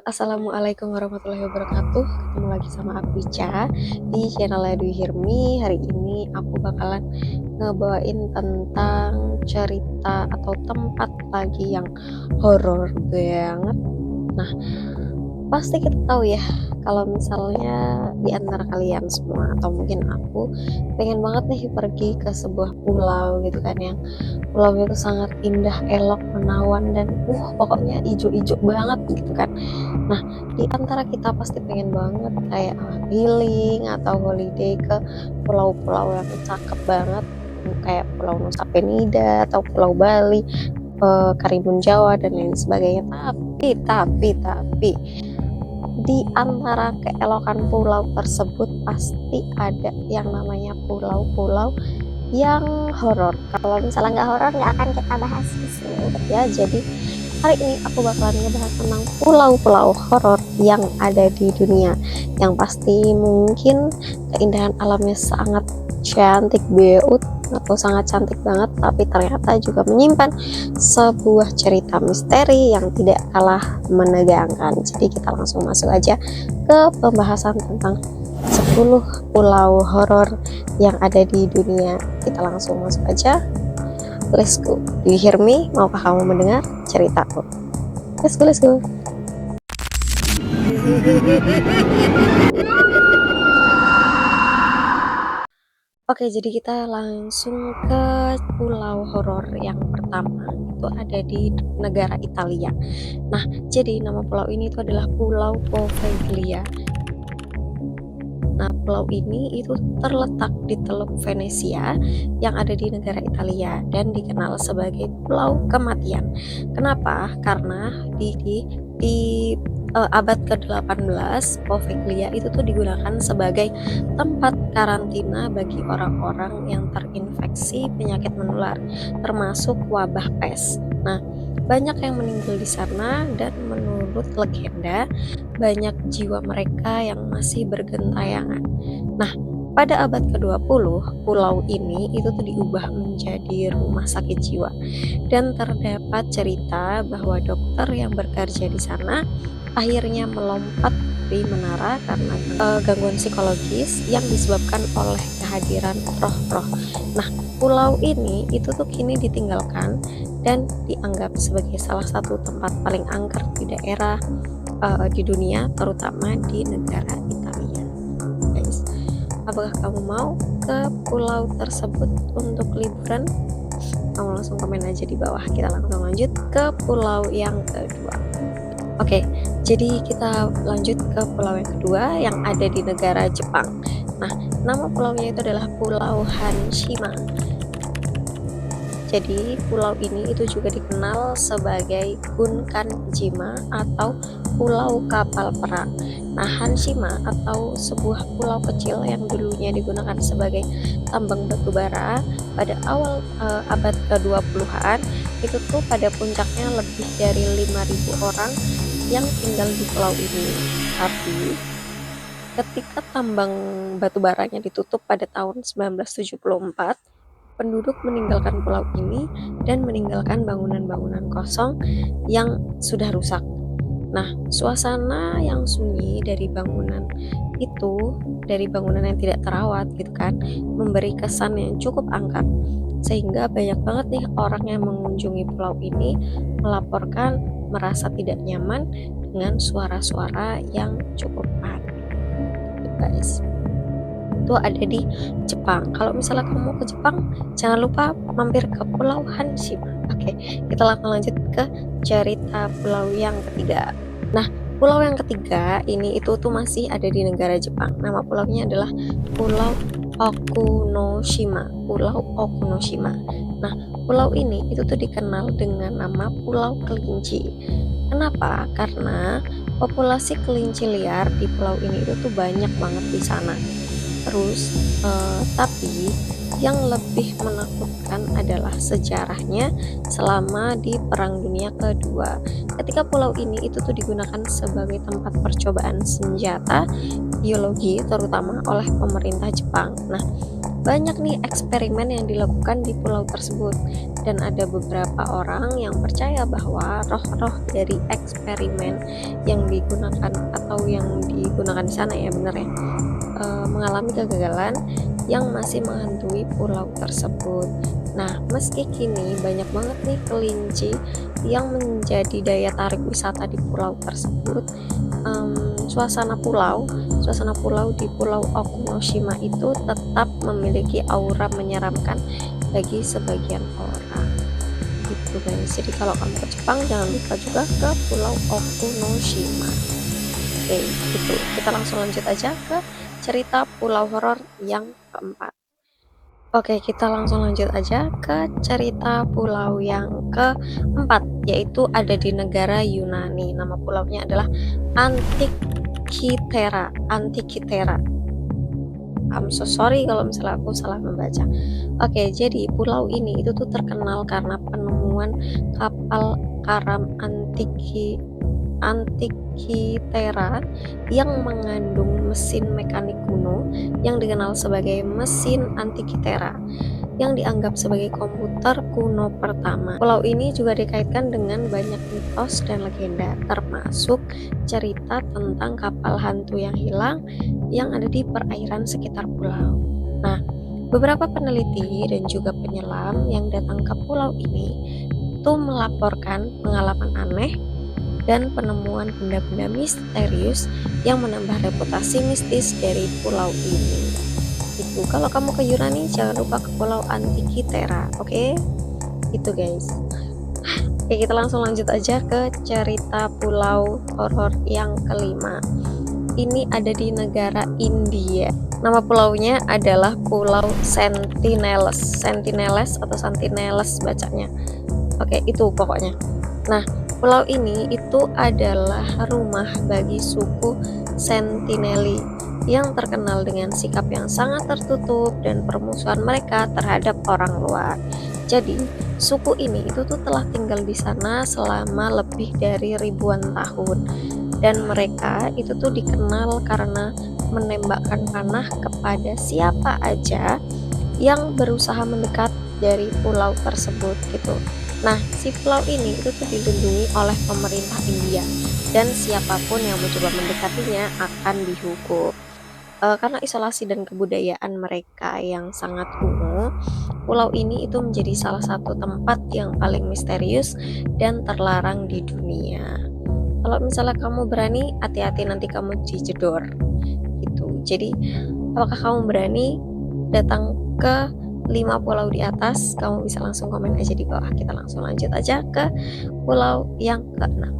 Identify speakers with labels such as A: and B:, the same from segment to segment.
A: Assalamualaikum warahmatullahi wabarakatuh. Ketemu lagi sama aku Ica di channel Do You Hear Me. Hari ini aku bakalan ngebawain tentang cerita atau tempat lagi yang horor banget. Nah, pasti kita tahu ya kalau misalnya di antara kalian semua atau mungkin aku pengen banget nih pergi ke sebuah pulau gitu kan, yang pulaunya itu sangat indah, elok, menawan, dan pokoknya ijo-ijo banget gitu kan. Nah, di antara kita pasti pengen banget kayak healing atau holiday ke pulau-pulau yang cakep banget, kayak Pulau Nusa Penida atau Pulau Bali, Karimun Jawa dan lain sebagainya. Tapi di antara keelokan pulau tersebut pasti ada yang namanya pulau-pulau yang horor. Kalau misalnya nggak horor nggak akan kita bahas di sini ya. Jadi hari ini aku bakalan ngebahas tentang pulau-pulau horor yang ada di dunia, yang pasti mungkin keindahan alamnya sangat cantik beut atau sangat cantik banget, tapi ternyata juga menyimpan sebuah cerita misteri yang tidak kalah menegangkan. Jadi kita langsung masuk aja ke pembahasan tentang 10 pulau horor yang ada di dunia. Kita langsung masuk aja. Let's go. Do you hear me? Maukah kamu mendengar ceritaku? Let's go, let's go. Oke, jadi kita langsung ke pulau horor yang pertama. Itu ada di negara Italia. Nah, jadi nama pulau ini itu adalah Pulau Poveglia. Nah, pulau ini itu terletak di Teluk Venesia yang ada di negara Italia dan dikenal sebagai Pulau Kematian. Kenapa? Karena di abad ke-18 Poveglia itu tuh digunakan sebagai tempat karantina bagi orang-orang yang terinfeksi penyakit menular, termasuk wabah pes. Nah, banyak yang meninggal di sana dan menurut legenda banyak jiwa mereka yang masih bergentayangan. Nah, pada abad ke-20, pulau ini itu tuh diubah menjadi rumah sakit jiwa. Dan terdapat cerita bahwa dokter yang bekerja di sana akhirnya melompat dari menara karena gangguan psikologis yang disebabkan oleh kehadiran roh-roh. Nah, pulau ini itu tuh kini ditinggalkan dan dianggap sebagai salah satu tempat paling angker di daerah di dunia, terutama di negara Italia. Guys, apakah kamu mau ke pulau tersebut untuk liburan? Kamu langsung komen aja di bawah. Kita langsung lanjut ke pulau yang kedua. Oke, jadi kita lanjut ke pulau yang kedua yang ada di negara Jepang. Nah, nama pulaunya itu adalah Pulau Hanshima. Jadi pulau ini itu juga dikenal sebagai Gunkanjima atau pulau kapal perang. Nah, Hanshima atau sebuah pulau kecil yang dulunya digunakan sebagai tambang batu bara pada awal abad ke-20-an itu tuh pada puncaknya lebih dari 5.000 orang yang tinggal di pulau ini. Tapi ketika tambang batu baranya ditutup pada tahun 1974, penduduk meninggalkan pulau ini dan meninggalkan bangunan-bangunan kosong yang sudah rusak. Nah, suasana yang sunyi dari bangunan itu, dari bangunan yang tidak terawat gitu kan, memberi kesan yang cukup angker. Sehingga banyak banget nih orang yang mengunjungi pulau ini melaporkan merasa tidak nyaman dengan suara-suara yang cukup aneh. Gitu guys. Itu ada di Jepang. Kalau misalnya kamu ke Jepang, jangan lupa mampir ke Pulau Hanshima. Oke, kita langsung lanjut ke cerita pulau yang ketiga. Nah, pulau yang ketiga ini itu tuh masih ada di negara Jepang. Nama pulaunya adalah Pulau Okunoshima. Pulau Okunoshima. Nah, pulau ini itu tuh dikenal dengan nama Pulau Kelinci. Kenapa? Karena populasi kelinci liar di pulau ini itu tuh banyak banget di sana. Terus, tapi yang lebih menakutkan adalah sejarahnya selama di Perang Dunia Kedua. Ketika pulau ini itu tuh digunakan sebagai tempat percobaan senjata biologi, terutama oleh pemerintah Jepang. Nah, banyak nih eksperimen yang dilakukan di pulau tersebut, dan ada beberapa orang yang percaya bahwa roh-roh dari eksperimen yang digunakan di sana ya bener ya, mengalami kegagalan yang masih menghantui pulau tersebut. Nah, meski kini banyak banget nih kelinci yang menjadi daya tarik wisata di pulau tersebut, suasana pulau di Pulau Okunoshima itu tetap memiliki aura menyeramkan bagi sebagian orang. Gitu guys. Jadi kalau kamu ke Jepang jangan lupa juga ke Pulau Okunoshima. Oke, gitu. Kita langsung lanjut aja ke cerita pulau horor yang keempat. Oke, kita langsung lanjut aja ke cerita pulau yang keempat, yaitu ada di negara Yunani. Nama pulaunya adalah Antikythera. Antikythera. I'm so sorry kalau misalnya aku salah membaca. Oke, jadi pulau ini itu tuh terkenal karena penemuan kapal karam Antikythera yang mengandung mesin mekanik kuno yang dikenal sebagai mesin Antikythera, yang dianggap sebagai komputer kuno pertama. Pulau ini juga dikaitkan dengan banyak mitos dan legenda, termasuk cerita tentang kapal hantu yang hilang yang ada di perairan sekitar pulau. Nah, beberapa peneliti dan juga penyelam yang datang ke pulau ini itu melaporkan pengalaman aneh dan penemuan benda-benda misterius yang menambah reputasi mistis dari pulau ini. Itu kalau kamu ke Yunani jangan lupa ke Pulau Antikythera, oke? Itu guys. Oke, kita langsung lanjut aja ke cerita pulau horor yang kelima. Ini ada di negara India. Nama pulaunya adalah Pulau Sentinelles atau Santinelles bacanya. Oke, itu pokoknya. Nah, pulau ini itu adalah rumah bagi suku Sentinelli yang terkenal dengan sikap yang sangat tertutup dan permusuhan mereka terhadap orang luar. Jadi, suku ini itu tuh telah tinggal di sana selama lebih dari ribuan tahun. Dan mereka itu tuh dikenal karena menembakkan panah kepada siapa aja yang berusaha mendekat dari pulau tersebut gitu. Nah, si pulau ini itu tuh dilindungi oleh pemerintah India, dan siapapun yang mencoba mendekatinya akan dihukum. Karena isolasi dan kebudayaan mereka yang sangat kuno, pulau ini itu menjadi salah satu tempat yang paling misterius dan terlarang di dunia. Kalau misalnya kamu berani, hati-hati nanti kamu dijedor gitu. Jadi, apakah kamu berani datang ke 5 pulau di atas? Kamu bisa langsung komen aja di bawah. Kita langsung lanjut aja ke pulau yang ke-6.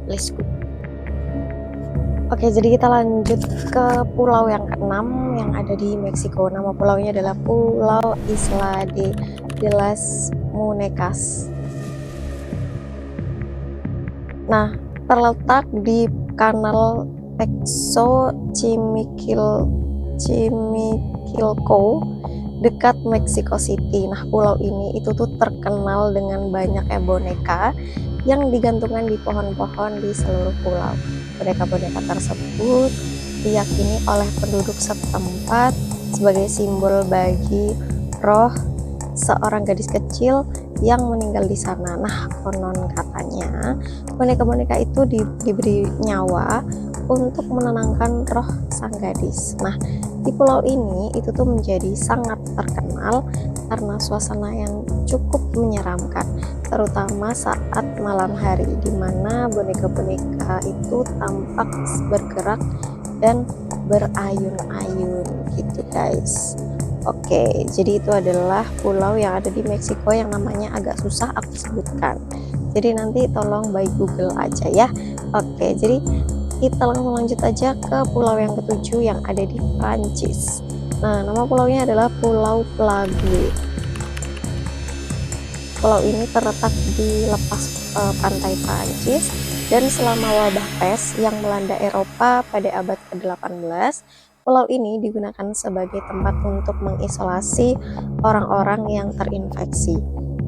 A: Let's go. Oke, jadi kita lanjut ke pulau yang ke-6 yang ada di Meksiko. Nama pulaunya adalah Pulau Isla de las Muñecas. Nah, terletak di Kanal Pexo Chimiquilco dekat Mexico City. Nah, pulau ini itu tuh terkenal dengan banyaknya boneka yang digantungkan di pohon-pohon di seluruh pulau. Boneka-boneka tersebut diyakini oleh penduduk setempat sebagai simbol bagi roh seorang gadis kecil yang meninggal di sana. Nah, konon katanya boneka-boneka itu diberi nyawa untuk menenangkan roh sang gadis. Nah, di pulau ini itu tuh menjadi sangat terkenal karena suasana yang cukup menyeramkan, terutama saat malam hari, di mana boneka-boneka itu tampak bergerak dan berayun-ayun gitu guys. Oke, jadi itu adalah pulau yang ada di Meksiko yang namanya agak susah aku sebutkan. Jadi nanti tolong by Google aja ya. Oke, jadi kita langsung lanjut aja ke pulau yang ke-7 yang ada di Prancis. Nah, nama pulaunya adalah Pulau Plague. Pulau ini terletak di lepas pantai Prancis, dan selama wabah pes yang melanda Eropa pada abad ke-18, pulau ini digunakan sebagai tempat untuk mengisolasi orang-orang yang terinfeksi.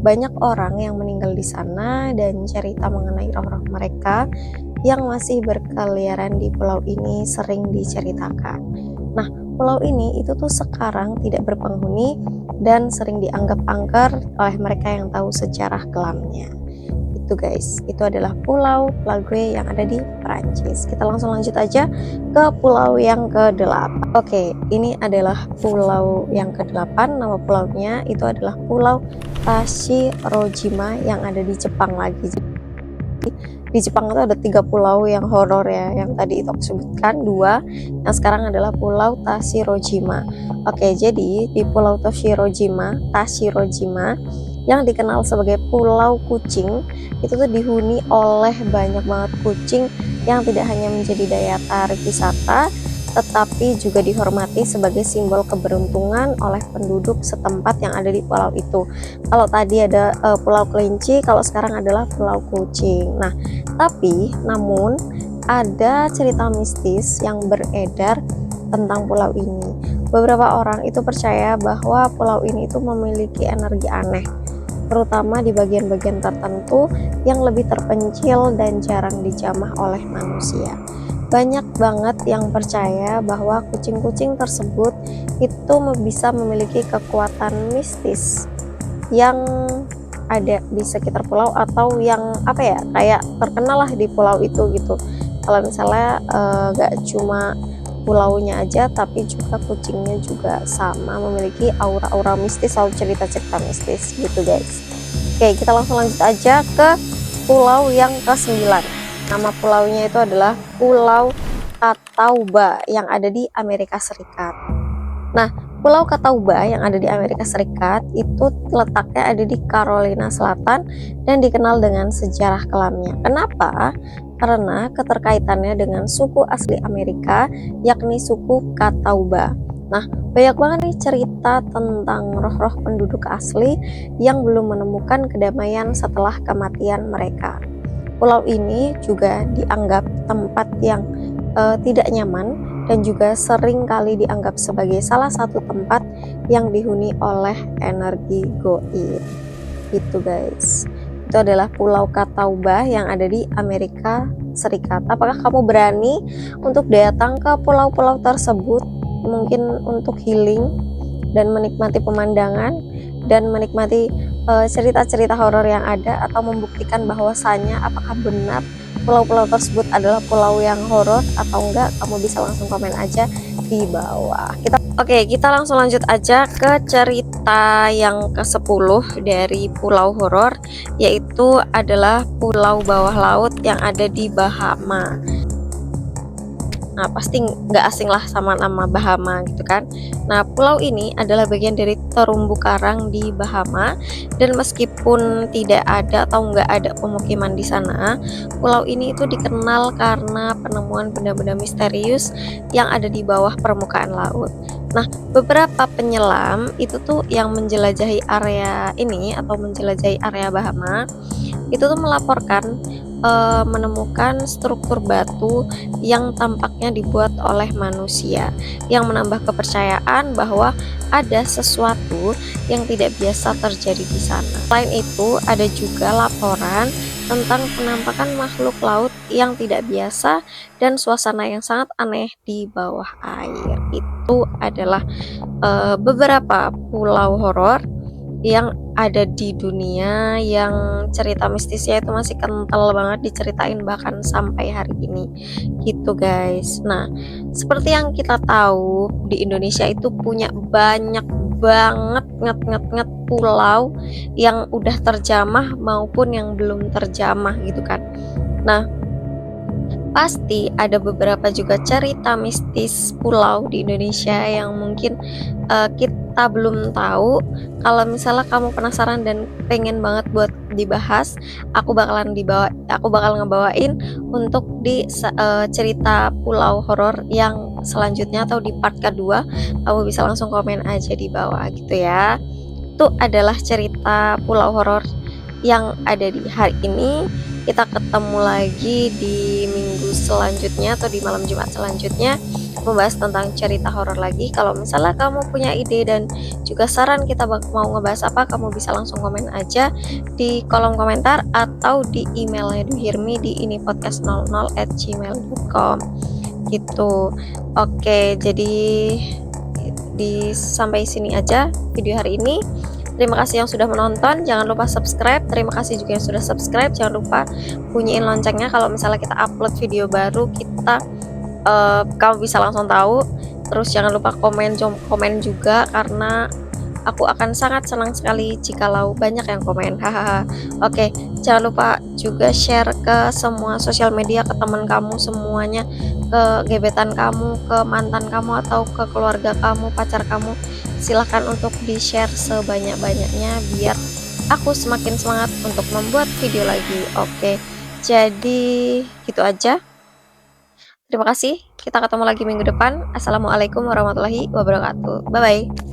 A: Banyak orang yang meninggal di sana, dan cerita mengenai roh-roh mereka yang masih berkeliaran di pulau ini sering diceritakan. Nah, pulau ini itu tuh sekarang tidak berpenghuni dan sering dianggap angker oleh mereka yang tahu sejarah kelamnya. Itu guys, itu adalah Pulau Flague yang ada di Prancis. Kita langsung lanjut aja ke pulau yang ke-8. Oke, ini adalah pulau yang ke-8. Nama pulaunya itu adalah Pulau Tashirojima yang ada di Jepang lagi. Di Jepang itu ada 3 pulau yang horor ya, yang tadi itu aku sebutkan 2, yang sekarang adalah Pulau Tashirojima. Oke, jadi di Pulau Tashirojima yang dikenal sebagai Pulau Kucing itu tuh dihuni oleh banyak banget kucing yang tidak hanya menjadi daya tarik wisata, tetapi juga dihormati sebagai simbol keberuntungan oleh penduduk setempat yang ada di pulau itu. Kalau tadi ada Pulau Kelinci, kalau sekarang adalah Pulau Kucing. Nah, namun ada cerita mistis yang beredar tentang pulau ini. Beberapa orang itu percaya bahwa pulau ini itu memiliki energi aneh, terutama di bagian-bagian tertentu yang lebih terpencil dan jarang dijamah oleh manusia. Banyak banget yang percaya bahwa kucing-kucing tersebut itu bisa memiliki kekuatan mistis yang ada di sekitar pulau, atau yang kayak terkenal lah di pulau itu gitu. Kalau misalnya gak cuma pulaunya aja, tapi juga kucingnya juga sama memiliki aura-aura mistis atau cerita-cerita mistis gitu guys. Oke, kita langsung lanjut aja ke pulau yang ke-9. Nama pulaunya itu adalah Pulau Catawba yang ada di Amerika Serikat. Nah, Pulau Catawba yang ada di Amerika Serikat itu letaknya ada di Carolina Selatan dan dikenal dengan sejarah kelamnya. Kenapa? Karena keterkaitannya dengan suku asli Amerika, yakni suku Catawba. Nah, banyak banget nih cerita tentang roh-roh penduduk asli yang belum menemukan kedamaian setelah kematian mereka. Pulau ini juga dianggap tempat yang tidak nyaman dan juga sering kali dianggap sebagai salah satu tempat yang dihuni oleh energi goib. Gitu guys. Itu adalah Pulau Catawba yang ada di Amerika Serikat. Apakah kamu berani untuk datang ke pulau-pulau tersebut, mungkin untuk healing dan menikmati pemandangan dan menikmati cerita-cerita horor yang ada, atau membuktikan bahwasannya apakah benar pulau-pulau tersebut adalah pulau yang horor atau enggak? Kamu bisa langsung komen aja di bawah. Kita langsung lanjut aja ke cerita yang ke-10 dari pulau horor, yaitu adalah pulau bawah laut yang ada di Bahama. Nah, pasti nggak asing lah sama nama Bahama gitu kan. Nah, pulau ini adalah bagian dari terumbu karang di Bahama, dan meskipun tidak ada atau nggak ada pemukiman di sana, pulau ini itu dikenal karena penemuan benda-benda misterius yang ada di bawah permukaan laut. Nah, beberapa penyelam itu tuh yang menjelajahi area ini atau menjelajahi area Bahama itu tuh melaporkan menemukan struktur batu yang tampaknya dibuat oleh manusia, yang menambah kepercayaan bahwa ada sesuatu yang tidak biasa terjadi di sana. Selain itu, ada juga laporan tentang penampakan makhluk laut yang tidak biasa dan suasana yang sangat aneh di bawah air. Itu adalah beberapa pulau horor yang ada di dunia yang cerita mistisnya itu masih kental banget diceritain bahkan sampai hari ini gitu guys. Nah, seperti yang kita tahu, di Indonesia itu punya banyak banget pulau yang udah terjamah maupun yang belum terjamah gitu kan. Nah, pasti ada beberapa juga cerita mistis pulau di Indonesia yang mungkin kita belum tahu. Kalau misalnya kamu penasaran dan pengen banget buat dibahas, aku bakal ngebawain untuk di cerita pulau horor yang selanjutnya atau di part kedua. Kamu bisa langsung komen aja di bawah gitu ya. Itu adalah cerita pulau horor yang ada di hari ini. Kita ketemu lagi di minggu selanjutnya atau di malam Jumat selanjutnya, membahas tentang cerita horor lagi. Kalau misalnya kamu punya ide dan juga saran kita mau ngebahas apa, kamu bisa langsung komen aja di kolom komentar atau di emailnya Duhirmi di inipodcast00@gmail.com gitu. Oke, jadi sampai sini aja video hari ini. Terima kasih yang sudah menonton, jangan lupa subscribe. Terima kasih juga yang sudah subscribe, jangan lupa bunyiin loncengnya kalau misalnya kita upload video baru, kamu bisa langsung tahu. Terus jangan lupa komen juga, karena aku akan sangat senang sekali jikalau banyak yang komen. Hahaha. Oke, jangan lupa juga share ke semua sosial media, ke teman kamu semuanya, ke gebetan kamu, ke mantan kamu, atau ke keluarga kamu, pacar kamu. Silahkan untuk di-share sebanyak-banyaknya biar aku semakin semangat untuk membuat video lagi. Oke, jadi gitu aja. Terima kasih. Kita ketemu lagi minggu depan. Assalamualaikum warahmatullahi wabarakatuh. Bye bye.